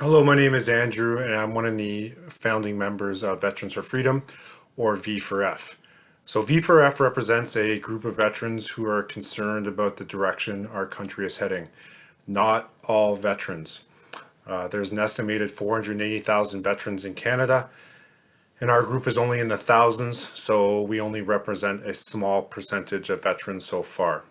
Hello, my name is Andrew, and I'm one of the founding members of Veterans for Freedom, or V4F. So, V4F represents a group of veterans who are concerned about the direction our country is heading. Not all veterans. There's an estimated 480,000 veterans in Canada, and our group is only in the thousands, so we only represent a small percentage of veterans so far.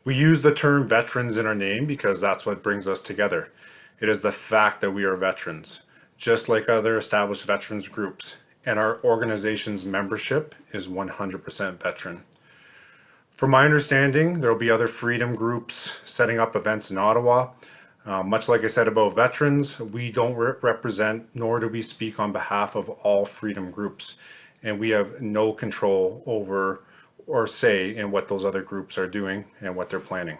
We use the term veterans in our name because that's what brings us together. It is the fact that we are veterans, just like other established veterans groups, and our organization's membership is 100% veteran. From my understanding, there will be other freedom groups setting up events in Ottawa. Much like I said about veterans, we don't represent nor do we speak on behalf of all freedom groups, and we have no control over or say in what those other groups are doing and what they're planning.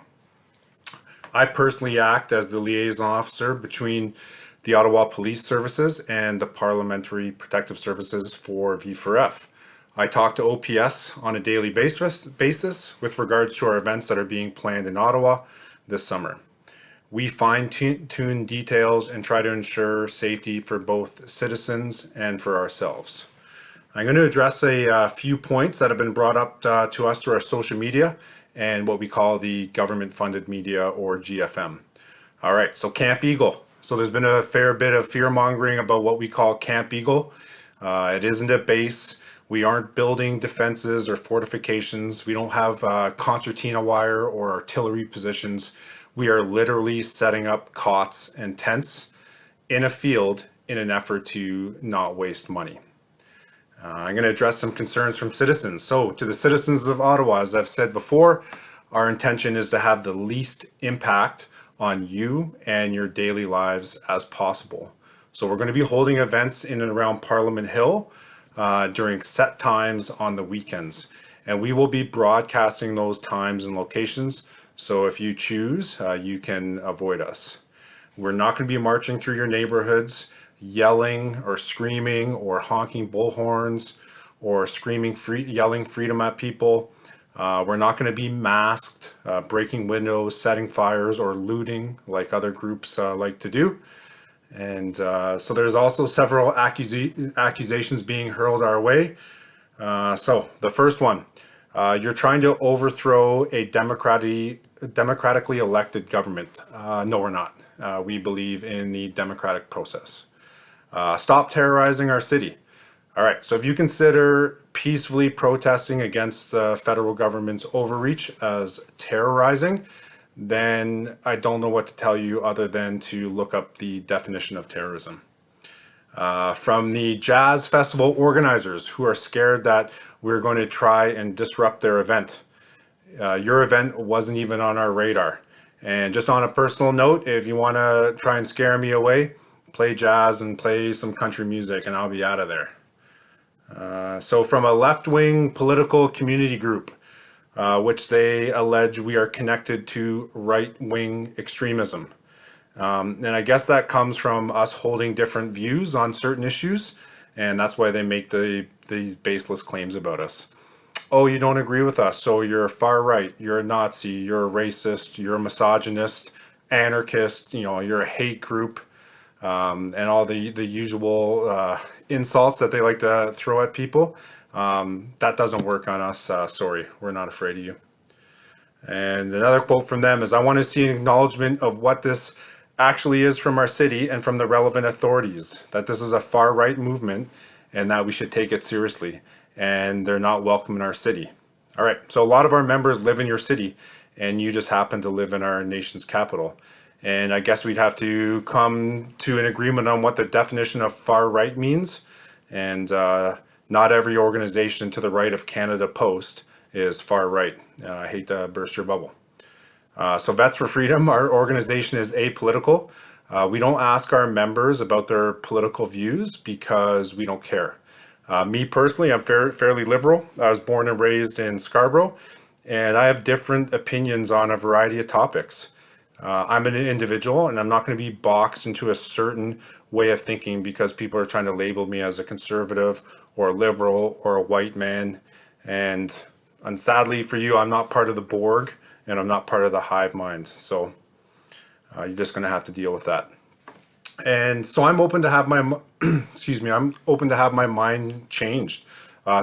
I personally act as the liaison officer between the Ottawa Police Services and the Parliamentary Protective Services for V4F. I talk to OPS on a daily basis with regards to our events that are being planned in Ottawa this summer. We fine-tune details and try to ensure safety for both citizens and for ourselves. I'm going to address a few points that have been brought up to us through our social media and what we call the government funded media, or GFM. All right, so Camp Eagle. So there's been a fair bit of fear mongering about what we call Camp Eagle. It isn't a base. We aren't building defenses or fortifications. We don't have concertina wire or artillery positions. We are literally setting up cots and tents in a field in an effort to not waste money. I'm going to address some concerns from citizens. So, to the citizens of Ottawa, as I've said before, our intention is to have the least impact on you and your daily lives as possible. So, we're going to be holding events in and around Parliament Hill during set times on the weekends. And we will be broadcasting those times and locations. So, if you choose, you can avoid us. We're not going to be marching through your neighborhoods, yelling or screaming or honking bullhorns or yelling freedom at people. We're not going to be masked, breaking windows, setting fires, or looting like other groups like to do. And so there's also several accusations being hurled our way. So the first one, you're trying to overthrow a democratically elected government. No, we're not. We believe in the democratic process. Stop terrorizing our city. All right, so if you consider peacefully protesting against the federal government's overreach as terrorizing, then I don't know what to tell you other than to look up the definition of terrorism. From the jazz festival organizers who are scared that we're going to try and disrupt their event. Your event wasn't even on our radar. And just on a personal note, if you want to try and scare me away, play jazz and play some country music and I'll be out of there. So from a left-wing political community group, which they allege we are connected to right-wing extremism. And I guess that comes from us holding different views on certain issues, and that's why they make these baseless claims about us. Oh, you don't agree with us, so you're far right, you're a Nazi, you're a racist, you're a misogynist, anarchist, you're a hate group, and all the usual insults that they like to throw at people. That doesn't work on us. Sorry, we're not afraid of you. And another quote from them is, I want to see an acknowledgement of what this actually is from our city and from the relevant authorities, that this is a far right movement and that we should take it seriously, and they're not welcome in our city. All right, so a lot of our members live in your city and you just happen to live in our nation's capital. And I guess we'd have to come to an agreement on what the definition of far right means. And not every organization to the right of Canada Post is far right. I hate to burst your bubble. So Vets for Freedom, our organization is apolitical. We don't ask our members about their political views because we don't care. Me personally, I'm fairly liberal. I was born and raised in Scarborough, and I have different opinions on a variety of topics. I'm an individual and I'm not going to be boxed into a certain way of thinking because people are trying to label me as a conservative or a liberal or a white man. And sadly for you, I'm not part of the Borg and I'm not part of the hive mind. So you're just going to have to deal with that. And so I'm open to have my excuse me, I'm open to have my mind changed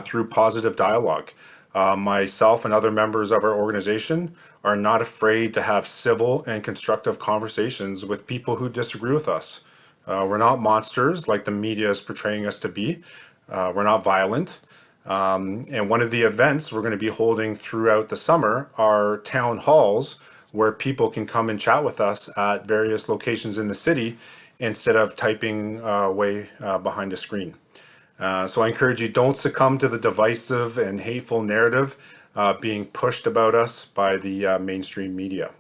through positive dialogue. Myself and other members of our organization are not afraid to have civil and constructive conversations with people who disagree with us. We're not monsters like the media is portraying us to be. We're not violent. And one of the events we're going to be holding throughout the summer are town halls where people can come and chat with us at various locations in the city instead of typing away behind a screen. So I encourage you, don't succumb to the divisive and hateful narrative being pushed about us by the mainstream media.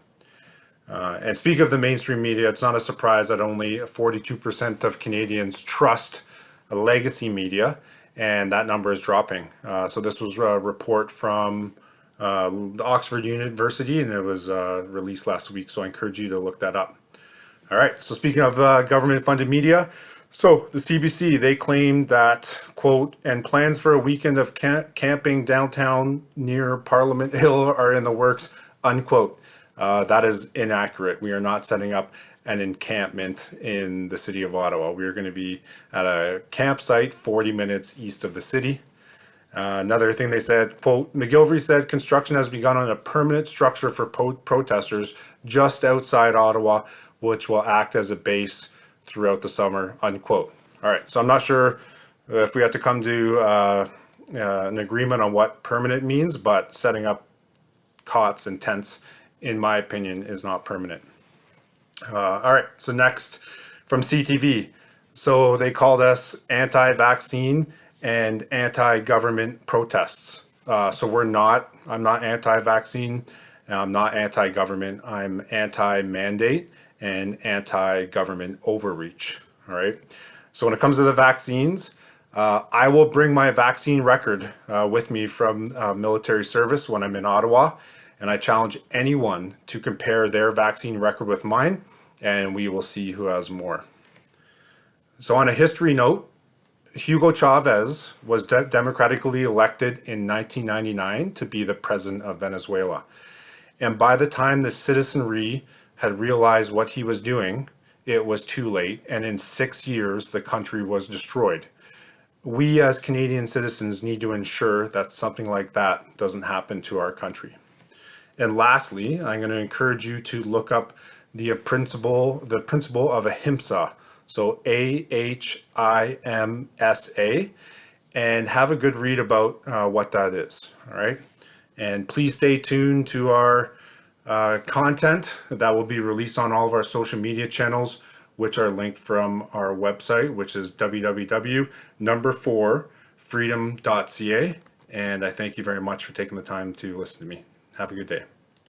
And speak of the mainstream media, it's not a surprise that only 42% of Canadians trust legacy media, and that number is dropping. So this was a report from the Oxford University, and it was released last week. So I encourage you to look that up. All right. So speaking of government-funded media, so the CBC, they claimed that, quote, and plans for a weekend of camping downtown near Parliament Hill are in the works, unquote. That is inaccurate. We are not setting up an encampment in the city of Ottawa. We are going to be at a campsite 40 minutes east of the city. Another thing they said, quote, McGilvery said construction has begun on a permanent structure for protesters just outside Ottawa, which will act as a base throughout the summer, unquote. All right, so I'm not sure if we have to come to an agreement on what permanent means, but setting up cots and tents, in my opinion, is not permanent. All right, so next from CTV. So they called us anti-vaccine and anti-government protests. So I'm not anti-vaccine, and I'm not anti-government, I'm anti-mandate and anti-government overreach, all right? So when it comes to the vaccines, I will bring my vaccine record with me from military service when I'm in Ottawa, and I challenge anyone to compare their vaccine record with mine, and we will see who has more. So on a history note, Hugo Chavez was democratically elected in 1999 to be the president of Venezuela. And by the time the citizenry had realized what he was doing, it was too late. And in 6 years, the country was destroyed. We as Canadian citizens need to ensure that something like that doesn't happen to our country. And lastly, I'm going to encourage you to look up the principle of ahimsa. So AHIMSA, and have a good read about what that is. All right. And please stay tuned to our content that will be released on all of our social media channels, which are linked from our website, which is www.freedom.ca. And I thank you very much for taking the time to listen to me. Have a good day.